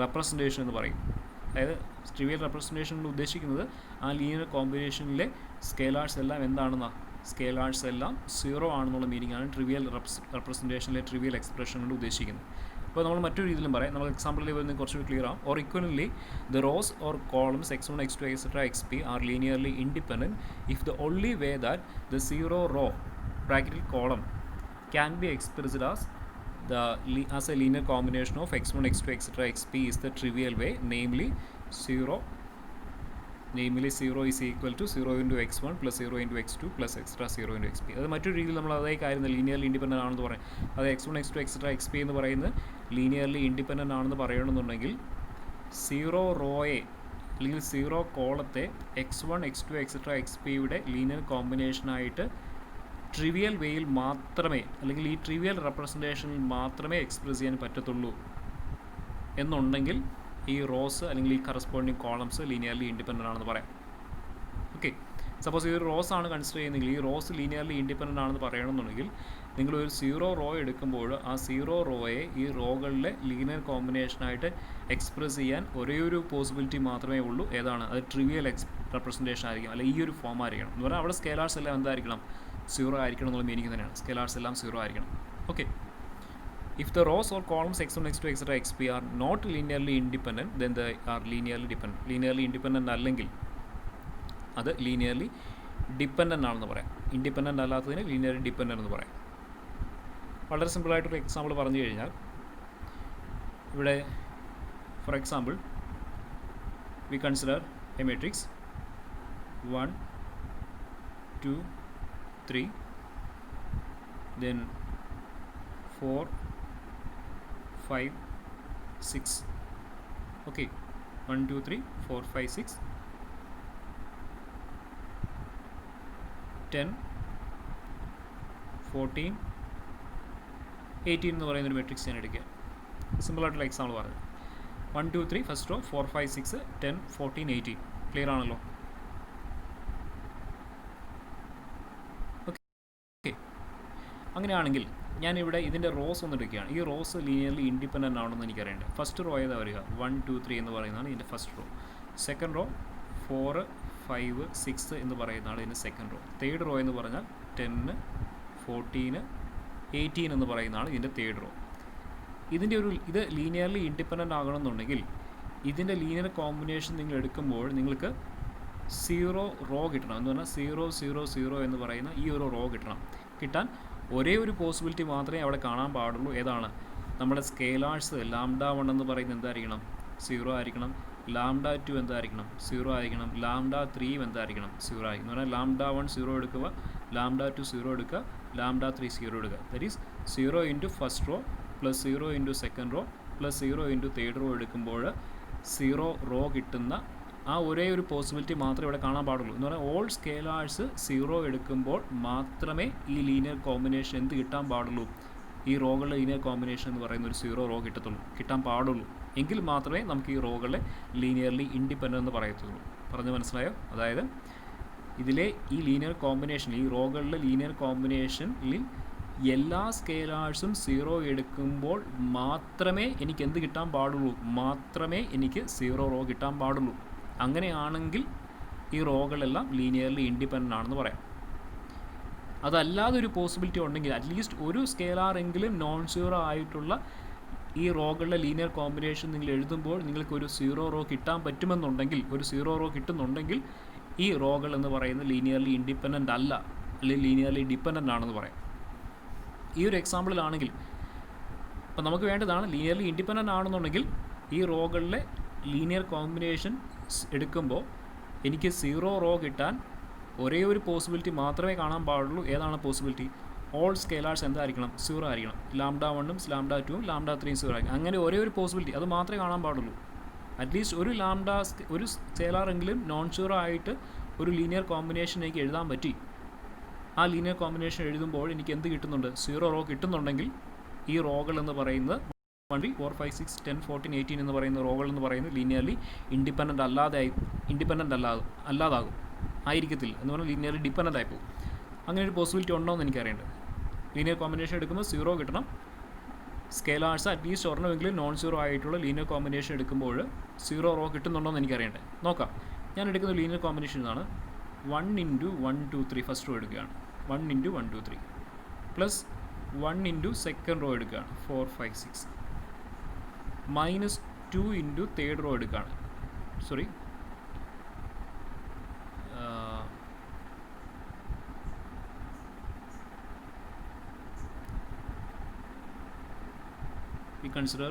റെപ്രസെൻറ്റേഷൻ എന്ന് പറയും. അതായത് ട്രിവിയൽ റെപ്രസെൻറ്റേഷൻ കൊണ്ട് ഉദ്ദേശിക്കുന്നത് ആ ലീനിയർ കോമ്പിനേഷനിലെ സ്കേലാർസ് എല്ലാം എന്താണെന്നാ? സ്കേലാർസ് എല്ലാം 0 ആണെന്നുള്ള മീനിങ് ആണ് ട്രിവിയൽ റെപ്രസെൻറ്റേഷനിലെ ട്രിവിയൽ എക്സ്പ്രഷൻ കൊണ്ട് ഉദ്ദേശിക്കുന്നത്. അപ്പോൾ നമ്മൾ മറ്റൊരു രീതിയിലും പറയാം. നമ്മൾ എക്സാമ്പിളിൽ വരുന്നത് കുറച്ചുകൂടി ക്ലിയർ ആവും. Or equivalently the rows or columns x1 x2 etc. xp are linearly independent if the only way that the 0 row bracket column can be expressed as a linear combination of x1 x2 etc. xp is the trivial way, namely 0 is equal to 0 × x1 plus 0 × x2 plus extra 0 × xp. അത് മറ്റൊരു രീതിയിൽ നമ്മൾ അതേ കാര്യം linearly independent ആണെന്ന് പറയും. അത് x1 x2 etc. xp എന്ന് പറയുന്നത് ലീനിയർലി ഇൻഡിപെൻഡൻ്റ് ആണെന്ന് പറയണമെന്നുണ്ടെങ്കിൽ 0 റോയെ അല്ലെങ്കിൽ 0 കോളത്തെ x1 x2 etc. xpയുടെ ലീനിയർ കോമ്പിനേഷനായിട്ട് ട്രിവിയൽ വേയിൽ മാത്രമേ, അല്ലെങ്കിൽ ഈ ട്രിവിയൽ റെപ്രസെൻറ്റേഷനിൽ മാത്രമേ എക്സ്പ്രസ് ചെയ്യാൻ പറ്റത്തുള്ളൂ എന്നുണ്ടെങ്കിൽ ഈ റോസ് അല്ലെങ്കിൽ ഈ കറസ്പോണ്ടിങ് കോളംസ് ലീനിയർലി ഇൻഡിപെൻഡൻ്റ് ആണെന്ന് പറയാം. ഓക്കെ, സപ്പോസ് ഈ ഒരു റോസ് ആണ് കൺസിഡർ ചെയ്യുന്നതെങ്കിൽ ഈ റോസ് ലീനിയർലി ഇൻഡിപെൻഡൻ്റ് ആണെന്ന് പറയണമെന്നുണ്ടെങ്കിൽ നിങ്ങളൊരു 0 റോ എടുക്കുമ്പോൾ ആ 0 റോയെ ഈ റോകളിലെ ലീനിയർ കോമ്പിനേഷനായിട്ട് എക്സ്പ്രസ് ചെയ്യാൻ ഒരേ ഒരു പോസിബിലിറ്റി മാത്രമേ ഉള്ളൂ. ഏതാണ്? അത് ട്രിവിയൽ റെപ്രസെൻറ്റേഷൻ ആയിരിക്കും, അല്ലെങ്കിൽ ഈ ഒരു ഫോം ആയിരിക്കണം. എന്ന് പറഞ്ഞാൽ അവിടെ സ്കേലാർസ് എല്ലാം എന്തായിരിക്കണം? 0 ആയിരിക്കണം എന്നുള്ള മീനിങ് തന്നെയാണ്. സ്കേലാർസ് എല്ലാം 0 ആയിരിക്കണം. Okay, if the rows or columns x1 x2 etc. xp are not linearly independent then they are linearly dependent. linearly independent അല്ലെങ്കിൽ അത് linearly dependent ആണെന്ന് പറയാം. ഇൻഡിപെൻഡൻ്റ് അല്ലാത്തതിന് linearly dependent എന്ന് പറയാം. വളരെ സിമ്പിളായിട്ടൊരു എക്സാമ്പിൾ പറഞ്ഞു കഴിഞ്ഞാൽ ഇവിടെ for example we consider a matrix 1 2 3 then 4 5 6. okay, 1 2 3 4 5 6 10 14 18 എന്ന് പറയുന്നൊരു മെട്രിക്സ് ഞാൻ എടുക്കുക. സിമ്പിളായിട്ടുള്ള എക്സാമ്പിൾ പറഞ്ഞു. 1 2 3 ഫസ്റ്റ് റോ, 4 5 6 10 14 18. ക്ലിയർ ആണല്ലോ? ഓക്കെ, അങ്ങനെയാണെങ്കിൽ ഞാനിവിടെ ഇതിൻ്റെ റോസ് ഒന്ന് എടുക്കുകയാണ്. ഈ റോസ് ലീനിയർലി ഇൻഡിപെൻഡൻ്റ് ആണെന്ന് എനിക്കറിയേണ്ടത്. ഫസ്റ്റ് റോ ഏതാ വരിക? 1 2 3 എന്ന് പറയുന്നതാണ് ഇതിൻ്റെ ഫസ്റ്റ് റോ. സെക്കൻഡ് റോ 4 5 6 എന്ന് പറയുന്നതാണ് ഇതിൻ്റെ സെക്കൻഡ് റോ. തേർഡ് റോ എന്ന് പറഞ്ഞാൽ 10 14 18 എന്ന് പറയുന്നതാണ് ഇതിൻ്റെ തേർഡ് റോ. ഇത് ലീനിയർലി ഇൻഡിപെൻഡൻ്റ് ആകണമെന്നുണ്ടെങ്കിൽ ഇതിൻ്റെ ലീനിയർ കോമ്പിനേഷൻ നിങ്ങൾ എടുക്കുമ്പോൾ നിങ്ങൾക്ക് 0 റോ കിട്ടണം. എന്ന് പറഞ്ഞാൽ 0 0 0 എന്ന് പറയുന്ന ഈ ഒരു റോ കിട്ടാൻ ഒരേ ഒരു പോസിബിലിറ്റി മാത്രമേ അവിടെ കാണാൻ പാടുള്ളൂ. ഏതാണ്? നമ്മുടെ സ്കേലാർസ് ലാംഡ 1 എന്ന് പറയുന്നത് എന്തായിരിക്കണം? 0 ആയിരിക്കണം. ലാംഡ 2 എന്തായിരിക്കണം? 0 ആയിരിക്കണം. ലാംഡ 3 എന്തായിരിക്കണം? 0 ആയിരിക്കും. എന്ന് പറഞ്ഞാൽ ലാംഡ 1 0 എടുക്കുക, ലാംഡ 2 0 എടുക്കുക, ലാംഡ 3 0 എടുക്കുക. That is 0 into first row plus 0 into second row plus 0 into third raw എടുക്കുമ്പോൾ 0 റോ കിട്ടുന്ന ആ ഒരേ ഒരു പോസിബിലിറ്റി മാത്രമേ ഇവിടെ കാണാൻ പാടുള്ളൂ. എന്ന് പറഞ്ഞാൽ ഓൾ സ്കേലാർസ് 0 എടുക്കുമ്പോൾ മാത്രമേ ഈ ലീനിയർ കോമ്പിനേഷൻ എന്ത് കിട്ടാൻ പാടുള്ളൂ, ഈ റോകളുടെ ലീനിയർ കോമ്പിനേഷൻ എന്ന് പറയുന്ന ഒരു 0 റോ കിട്ടാൻ പാടുള്ളൂ. എങ്കിൽ മാത്രമേ നമുക്ക് ഈ റോകളെ ലീനിയർലി ഇൻഡിപെൻഡൻ്റ് എന്ന് പറയത്തുള്ളൂ. പറഞ്ഞു മനസ്സിലായോ? അതായത് ഇതിലെ ഈ ലീനിയർ കോമ്പിനേഷൻ, ഈ റോകളുടെ ലീനിയർ കോമ്പിനേഷനിൽ എല്ലാ സ്കേലാർസും 0 എടുക്കുമ്പോൾ മാത്രമേ എനിക്ക് എന്ത് കിട്ടാൻ പാടുള്ളൂ, മാത്രമേ എനിക്ക് 0 റോ കിട്ടാൻ പാടുള്ളൂ. അങ്ങനെയാണെങ്കിൽ ഈ റോകളെല്ലാം ലീനിയർലി ഇൻഡിപെൻഡൻ്റ് ആണെന്ന് പറയാം. അതല്ലാതെ ഒരു പോസിബിലിറ്റി ഉണ്ടെങ്കിൽ അറ്റ്ലീസ്റ്റ് ഒരു സ്കേലാറെങ്കിലും നോൺ സീറോ ആയിട്ടുള്ള ഈ റോകളുടെ ലീനിയർ കോമ്പിനേഷൻ നിങ്ങൾ എഴുതുമ്പോൾ നിങ്ങൾക്കൊരു 0 റോ കിട്ടാൻ പറ്റുമെന്നുണ്ടെങ്കിൽ, ഒരു 0 റോ കിട്ടുന്നുണ്ടെങ്കിൽ ഈ റോകൾ എന്ന് പറയുന്നത് ലീനിയർലി ഇൻഡിപെൻഡൻ്റ് അല്ല, അല്ലെങ്കിൽ ലീനിയർലി ഡിപ്പെൻഡൻ്റ് ആണെന്ന് പറയാം. ഈ ഒരു എക്സാമ്പിളിലാണെങ്കിൽ അപ്പോൾ നമുക്ക് വേണ്ടതാണ് ലീനിയർലി ഇൻഡിപെൻഡൻ്റ് ആണെന്നുണ്ടെങ്കിൽ ഈ റോകളിലെ ലീനിയർ കോമ്പിനേഷൻ എടുക്കുമ്പോൾ എനിക്ക് 0 റോ കിട്ടാൻ ഒരേ ഒരു പോസിബിലിറ്റി മാത്രമേ കാണാൻ പാടുള്ളൂ. ഏതാണ് പോസിബിലിറ്റി? ഓൾ സ്കേലാർസ് എന്തായിരിക്കണം? 0 ആയിരിക്കണം. λ1ഉം λ2ഉം λ3ഉം 0 ആയിരിക്കണം. അങ്ങനെ ഒരേ ഒരു പോസിബിലിറ്റി, അത് മാത്രമേ കാണാൻ പാടുള്ളൂ. അറ്റ്ലീസ്റ്റ് ഒരു സ്കേലാറെങ്കിലും നോൺ സീറോ ആയിട്ട് ഒരു ലീനിയർ കോമ്പിനേഷൻ എനിക്ക് എഴുതാൻ പറ്റി. ആ ലീനിയർ കോമ്പിനേഷൻ എഴുതുമ്പോൾ എനിക്ക് എന്ത് കിട്ടുന്നുണ്ട്? 0 റോ കിട്ടുന്നുണ്ടെങ്കിൽ ഈ റോകൾ എന്ന് പറയുന്നത് 1 3 4 5 6 10 14 18 എന്ന് പറയുന്ന റോകൾ എന്ന് പറയുന്നത് ലീനിയർലി ഇൻഡിപെൻഡൻ്റ് അല്ലാതാകും, ആയിരിക്കത്തില്ല. എന്ന് പറഞ്ഞാൽ ലീനിയർലി ഡിപ്പെൻഡൻ്റ് ആയിപ്പോകും. അങ്ങനെ ഒരു പോസിബിലിറ്റി ഉണ്ടോ എന്ന് എനിക്കറിയേണ്ടത്. ലീനിയർ കോമ്പിനേഷൻ എടുക്കുമ്പോൾ 0 കിട്ടണം. സ്കേലാർസ് അറ്റ്ലീസ്റ്റ് ഒരെണ്ണമെങ്കിലും നോൺ സീറോ ആയിട്ടുള്ള ലീനിയർ കോമ്പിനേഷൻ എടുക്കുമ്പോൾ 0 റോ കിട്ടുന്നുണ്ടോ എന്ന് എനിക്കറിയേണ്ടത്. നോക്കാം. ഞാൻ എടുക്കുന്ന ലീനിയർ കോമ്പിനേഷൻ ഇതാണ്. 1 × 1 2 3 ഫസ്റ്റ് റോ എടുക്കുകയാണ്. 1 × 1 2 3 പ്ലസ് 1 × സെക്കൻഡ് റോ എടുക്കുകയാണ്. 4 5 6 മൈനസ് 2 × തേർഡ് റോ എടുക്കുകയാണ്. Sorry, we consider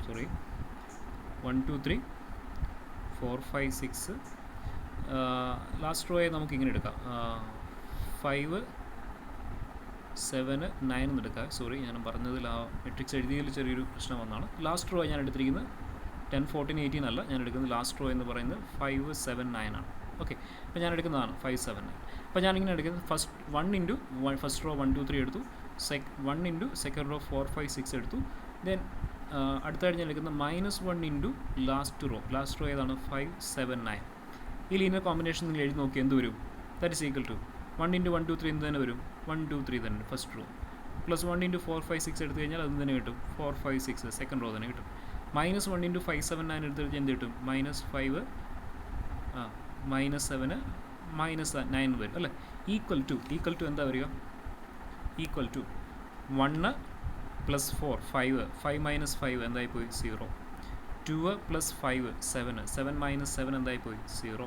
sorry 1 2 3 4 5 6 last റോയെ നമുക്ക് ഇങ്ങനെ എടുക്കാം. 5 7 9 എന്ന് എടുക്കാം. സോറി, ഞാൻ പറഞ്ഞതിൽ ആ മെട്രിക്സ് എഴുതിയതിൽ ചെറിയൊരു പ്രശ്നം വന്നാണ്. ലാസ്റ്റ് റോ ഞാൻ എടുത്തിരിക്കുന്നത് 10 14 18 അല്ല, ഞാൻ എടുക്കുന്നത് ലാസ്റ്റ് റോ എന്ന് പറയുന്നത് 5 7 9 ആണ്. ഓക്കെ, അപ്പോൾ ഞാൻ എടുക്കുന്നതാണ് 5 7 9. അപ്പോൾ ഞാനിങ്ങനെ എടുക്കുന്നത് ഫസ്റ്റ് റോ 1 2 3 എടുത്തു, 1 × സെക്കൻഡ് റോ 4 5 6 എടുത്തു. ദെൻ അടുത്തായിട്ട് ഞാൻ എടുക്കുന്നത് -1 × ലാസ്റ്റ് റോ ഏതാണ്? 5 7 9. ഈ ലീനിയർ കോമ്പിനേഷൻ നിങ്ങൾ എഴുതി നോക്കി എന്ത് വരും? ദാറ്റ് ഈസ് ഈക്വൽ ടു 1 × 1 2 3 എന്ത് തന്നെ വരും? 1 2 3 തന്നെ ഫസ്റ്റ് റോ, പ്ലസ് 1 × 4 5 6 എടുത്തു കഴിഞ്ഞാൽ അത് തന്നെ കിട്ടും 4 5 6 സെക്കൻഡ് റോ തന്നെ കിട്ടും. -1 × 5 7 9 എടുത്തു കഴിഞ്ഞാൽ എന്ത് കിട്ടും? -5 -7 -9 വരും അല്ലേ? ഈക്വൽ ടു എന്താ വരിക? ഈക്വൽ ടു 1 + 4 5 5 - 5 എന്തായിപ്പോയി? 0. 2 + 5 7 7 - 7 എന്തായിപ്പോയി? 0.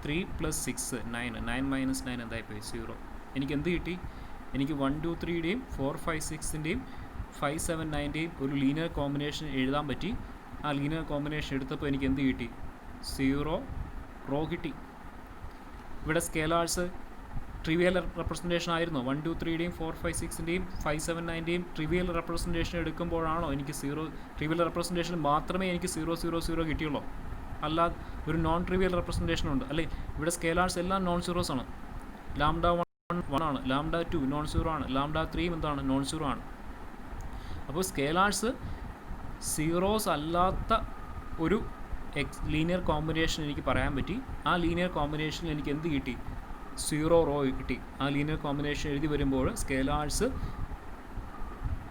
3 + 6 9 9 - 9 എന്തായിപ്പോയി? 0. എനിക്ക് എന്ത് കിട്ടി? എനിക്ക് 1 2 3യുടെയും 4 5 6ൻ്റെയും 5 7 9ൻ്റെയും ഒരു ലീനിയർ കോമ്പിനേഷൻ എഴുതാൻ പറ്റി. ആ ലീനിയർ കോമ്പിനേഷൻ എടുത്തപ്പോൾ എനിക്ക് എന്ത് കിട്ടി? 0 റോ കിട്ടി. ഇവിടെ സ്കേലാർസ് ട്രിവിയൽ റെപ്രസെൻറ്റേഷൻ ആയിരുന്നോ? 1 2 3യുടെയും 4 5 6ൻ്റെയും 5 7 9ൻ്റെയും ട്രിവിയൽ റെപ്രസെൻറ്റേഷൻ എടുക്കുമ്പോഴാണോ എനിക്ക് 0 ട്രിവിയൽ റെപ്രസെൻറ്റേഷൻ മാത്രമേ എനിക്ക് 0 0 0 കിട്ടിയുള്ളൂ? അല്ലാതെ ഒരു നോൺ ട്രിവിയൽ റെപ്രസെൻറ്റേഷൻ ഉണ്ട് അല്ലേ? ഇവിടെ സ്കേലാർസ് എല്ലാം നോൺ സീറോസ് ആണ്. λ1 1 ആണ്, λ2 നോൺ സീറോ ആണ്, λ3 എന്താണ്? നോൺ സീറോ ആണ്. അപ്പോൾ സ്കേലാർസ് സീറോസ് അല്ലാത്ത ഒരു ലീനിയർ കോമ്പിനേഷൻ എനിക്ക് പറയാൻ പറ്റി. ആ ലീനിയർ കോമ്പിനേഷനിൽ എനിക്ക് എന്ത് കിട്ടി? 0 റോ കിട്ടി. ആ ലീനിയർ കോമ്പിനേഷൻ എഴുതി വരുമ്പോൾ സ്കേലാർസ്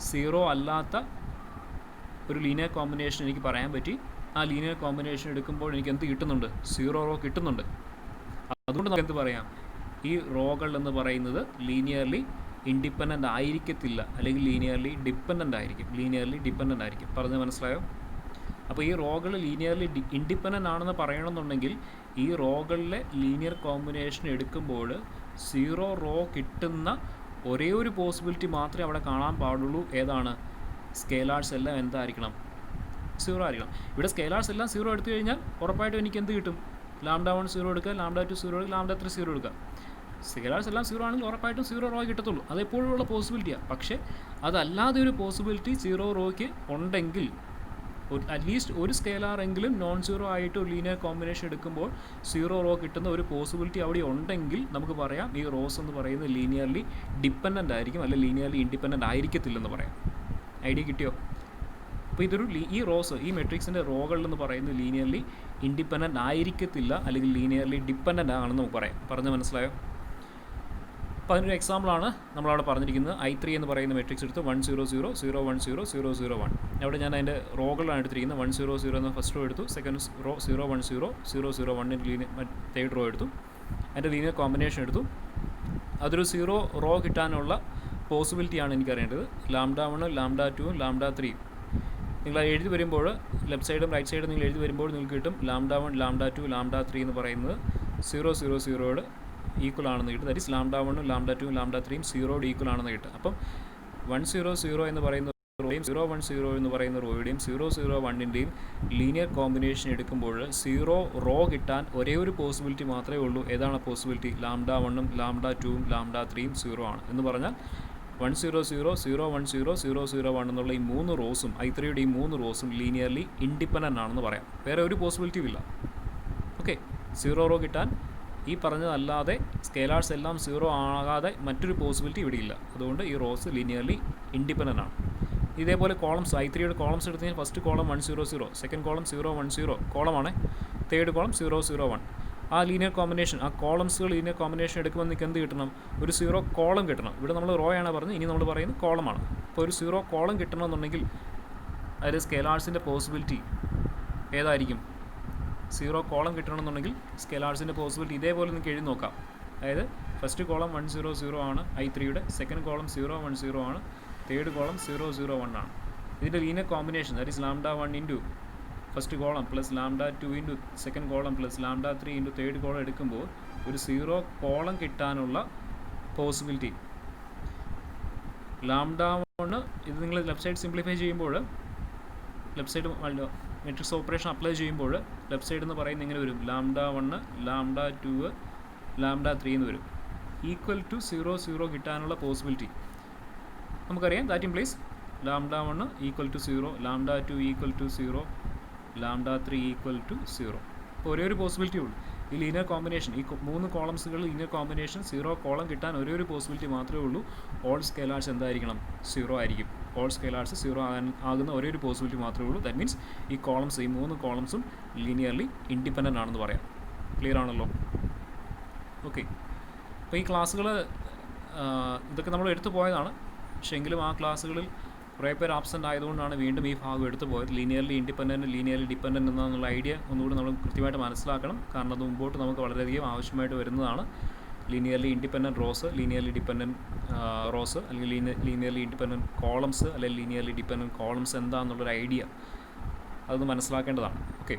0 അല്ലാത്ത ഒരു ലീനിയർ കോമ്പിനേഷൻ എനിക്ക് പറയാൻ പറ്റി. ആ ലീനിയർ കോമ്പിനേഷൻ എടുക്കുമ്പോൾ എനിക്ക് എന്ത് കിട്ടുന്നുണ്ട്? 0 റോ കിട്ടുന്നുണ്ട്. അതുകൊണ്ട് നമുക്ക് എന്ത് പറയാം? ഈ റോകൾ എന്ന് പറയുന്നത് ലീനിയർലി ഇൻഡിപെൻഡൻ്റ് ആയിരിക്കത്തില്ല, അല്ലെങ്കിൽ ലീനിയർലി ഡിപ്പെൻഡൻ്റ് ആയിരിക്കും. പറഞ്ഞ് മനസ്സിലായോ? അപ്പോൾ ഈ റോകൾ ലീനിയർലി ഇൻഡിപെൻഡൻ്റ് ആണെന്ന് പറയണമെന്നുണ്ടെങ്കിൽ ഈ റോകളിലെ ലീനിയർ കോമ്പിനേഷൻ എടുക്കുമ്പോൾ 0 റോ കിട്ടുന്ന ഒരേ ഒരു പോസിബിലിറ്റി മാത്രമേ അവിടെ കാണാൻ പാടുള്ളൂ. ഏതാണ്? സ്കേലാർസ് എല്ലാം എന്തായിരിക്കണം? 0 ആയിരിക്കണം. ഇവിടെ സ്കേലാർസ് എല്ലാം 0 എടുത്തു കഴിഞ്ഞാൽ ഉറപ്പായിട്ടും എനിക്ക് എന്ത് കിട്ടും? ലാംഡ 1 0 എടുക്കുക, ലാംഡ 2 0 എടുക്കുക, ലാംഡ 3 0 എടുക്കുക. സ്കെയിലേഴ്സ് എല്ലാം 0 ആണെങ്കിൽ ഉറപ്പായിട്ടും 0 റോ കിട്ടത്തുള്ളൂ. അതെപ്പോഴുള്ള പോസിബിലിറ്റിയാണ്. പക്ഷേ അതല്ലാതെ ഒരു പോസിബിലിറ്റി 0 റോയ്ക്ക് ഉണ്ടെങ്കിൽ അറ്റ്ലീസ്റ്റ് ഒരു സ്കെയിലാറെങ്കിലും നോൺ സീറോ ആയിട്ട് ഒരു ലീനിയർ കോമ്പിനേഷൻ എടുക്കുമ്പോൾ 0 റോ കിട്ടുന്ന ഒരു പോസിബിലിറ്റി അവിടെ ഉണ്ടെങ്കിൽ നമുക്ക് പറയാം ഈ റോസ് എന്ന് പറയുന്നത് ലീനിയർലി ഡിപ്പെൻഡൻ്റ് ആയിരിക്കും, അല്ലെങ്കിൽ ലീനിയർലി ഇൻഡിപെൻഡൻ്റ് ആയിരിക്കത്തില്ലെന്ന് പറയാം. ഐഡിയ കിട്ടിയോ? അപ്പോൾ ഇതൊരു ഈ റോസ്, ഈ മെട്രിക്സിൻ്റെ റോകളെന്ന് പറയുന്നത് ലീനിയർലി ഇൻഡിപെൻഡൻ്റ് ആയിരിക്കത്തില്ല, അല്ലെങ്കിൽ ലീനിയർലി ഡിപ്പെൻഡൻ്റ് ആണെന്ന് നമുക്ക് പറയാം. പറഞ്ഞ് മനസ്സിലായോ? അപ്പോൾ അതിനൊരു എക്സാമ്പിളാണ് നമ്മളവിടെ പറഞ്ഞിരിക്കുന്നത്. I3 എന്ന് പറയുന്ന മെട്രിക്സ് എടുത്ത് 1 0 0 0 1 0 0 0 1. അവിടെ ഞാൻ അതിൻ്റെ റോകളാണ് എടുത്തിരിക്കുന്നത്. 1 0 0 എന്ന ഫസ്റ്റ് റോ എടുത്തു, second row 0 1 0 0 0 1 linear third row എടുത്തു, അതിൻ്റെ ലീനിയർ കോമ്പിനേഷൻ എടുത്തു. അതൊരു 0 റോ കിട്ടാനുള്ള പോസിബിലിറ്റിയാണ് എനിക്കറിയേണ്ടത്. ലാംഡ 1 ലാംഡ 2 ലാംഡ 3 നിങ്ങൾ എഴുതി വരുമ്പോൾ ലെഫ്റ്റ് സൈഡും റൈറ്റ് സൈഡും നിങ്ങൾ എഴുതി വരുമ്പോൾ നിങ്ങൾക്ക് കിട്ടും ലാംഡ 1 ലാംഡ 2 ലാംഡ 3 എന്ന് പറയുന്നത് 0 0 0യോട് ഈക്വൽ ആണെന്ന് കിട്ടും. That is lambda 1 lambda 2 lambda 3 0യോട് ഈക്വൽ ആണെന്ന് കിട്ടും. അപ്പം 1 0 0 എന്ന് പറയുന്ന റോയുടെയും 0 1 0 എന്ന് പറയുന്ന റോയുടെയും 0 0 1ൻ്റെയും ലീനിയർ കോമ്പിനേഷൻ എടുക്കുമ്പോൾ 0 റോ കിട്ടാൻ ഒരേ ഒരു പോസിബിലിറ്റി മാത്രമേ ഉള്ളൂ. ഏതാണ് പോസിബിലിറ്റി? ലാംഡ 1ഉം ലാംഡ 2ഉം ലാംഡ 3ഉം 0 ആണ് എന്ന് പറഞ്ഞാൽ 1 0 0 0 1 0 0 0 1 എന്നുള്ള ഈ 3 റോസും I3യുടെ ഈ 3 റോസും ലീനിയർലി ഇൻഡിപെൻഡൻ്റ് ആണെന്ന് പറയാം. വേറെ ഒരു പോസിബിലിറ്റിയും ഇല്ല. ഓക്കെ, 0 റോ കിട്ടാൻ ഈ പറഞ്ഞതല്ലാതെ സ്കെയിലാർസ് എല്ലാം 0 ആകാതെ മറ്റൊരു പോസിബിലിറ്റി ഇവിടെ ഇല്ല. അതുകൊണ്ട് ഈ റോസ് ലീനിയർലി ഇൻഡിപെൻഡൻ്റ് ആണ്. ഇതേപോലെ കോളംസ് I3യുടെ കോളംസ് എടുത്തു കഴിഞ്ഞാൽ ഫസ്റ്റ് കോളം 1 0 0, സെക്കൻഡ് കോളം 0 1 0 കോളമാണ്, തേർഡ് കോളം 0 0 1. ആ ലീനിയർ കോമ്പിനേഷൻ, ആ കോളംസുകൾ ലീനിയർ കോമ്പിനേഷൻ എടുക്കുമ്പോൾ നിങ്ങൾക്ക് എന്ത് കിട്ടണം? ഒരു 0 കോളം കിട്ടണം. ഇവിടെ നമ്മൾ റോ ആണ് പറഞ്ഞത്, ഇനി നമ്മൾ പറയുന്നത് കോളമാണ്. അപ്പോൾ ഒരു 0 കോളം കിട്ടണമെന്നുണ്ടെങ്കിൽ അതായത് സ്കെയിലാർസിൻ്റെ പോസിബിലിറ്റി ഏതായിരിക്കും? 0 കോളം കിട്ടണമെന്നുണ്ടെങ്കിൽ സ്കെയിലാർസിൻ്റെ പോസിബിലിറ്റി ഇതേപോലെ നിങ്ങൾക്ക് എഴുതി നോക്കാം. അതായത് ഫസ്റ്റ് കോളം 1 0 0 ആണ് I3യുടെ, സെക്കൻഡ് കോളം 0 1 0 ആണ്, തേർഡ് കോളം 0 0 1 ആണ്. ഇതിൻ്റെ linear combination that is lambda 1 into first column plus lambda 2 into second column plus lambda 3 into third column എടുക്കുമ്പോൾ ഒരു 0 കോളം കിട്ടാനുള്ള പോസിബിലിറ്റി ലാംഡ 1. ഇത് നിങ്ങൾ ലെഫ്റ്റ് സൈഡ് സിംപ്ലിഫൈ ചെയ്യുമ്പോൾ left side matrix operation apply ചെയ്യുമ്പോൾ left side എന്ന് പറയുന്നത് ഇങ്ങനെ വരും, ലാംഡ 1 ലാംഡ 2 ലാംഡ 3 എന്ന് വരും. ഈക്വൽ ടു 0 0 കിട്ടാനുള്ള പോസിബിലിറ്റി നമുക്കറിയാം. That implies lambda 1 equal to 0, lambda 2 equal to 0, lambda 3 equal to 0. അപ്പോൾ ഒരേ ഒരു പോസിബിലിറ്റി ഉള്ളൂ. ഈ ലീനിയർ കോമ്പിനേഷൻ, ഈ 3 കോളംസുകൾ ലീനിയർ കോമ്പിനേഷൻ 0 കോളം കിട്ടാൻ ഒരേ ഒരു പോസിബിലിറ്റി മാത്രമേ ഉള്ളൂ. ഓൾ സ്കെയിലാർസ് എന്തായിരിക്കണം? 0 ആയിരിക്കും. ഓൾ സ്കെയിലാർസ് 0 ആകുന്ന ഒരേ ഒരു പോസിബിലിറ്റി മാത്രമേ ഉള്ളൂ. ദാറ്റ് മീൻസ് ഈ കോളംസ്, ഈ 3 കോളംസും ലീനിയർലി ഇൻഡിപെൻഡൻ്റ് ആണെന്ന് പറയാം. ക്ലിയർ ആണല്ലോ? ഓക്കെ, അപ്പോൾ ഈ ക്ലാസ്സുകൾ ഇതൊക്കെ നമ്മൾ എടുത്തു പോയതാണ്. പക്ഷേ എങ്കിലും ആ ക്ലാസ്സുകളിൽ കുറേ പേര് ആബ്സെൻ്റ് ആയതുകൊണ്ടാണ് വീണ്ടും ഈ ഭാഗം എടുത്തു പോയത്. ലീനിയർലി ഇൻഡിപെൻഡൻറ്റ് ലീനിയർലി ഡിപ്പെൻഡൻറ്റ് എന്നുള്ള ഐഡിയ ഒന്നുകൂടി നമ്മൾ കൃത്യമായിട്ട് മനസ്സിലാക്കണം. കാരണം അത് മുമ്പോട്ട് നമുക്ക് വളരെയധികം ആവശ്യമായിട്ട് വരുന്നതാണ്. Linearly independent rose, linearly dependent rose, അല്ലെങ്കിൽ ലീനിയർലി ഇൻഡിപെൻഡൻറ്റ് കോളംസ്, അല്ലെങ്കിൽ ലീനിയർലി ഡിപ്പെൻഡൻറ്റ് കോളംസ് എന്താണെന്നുള്ളൊരു ഐഡിയ അതൊന്ന് മനസ്സിലാക്കേണ്ടതാണ്. ഓക്കെ.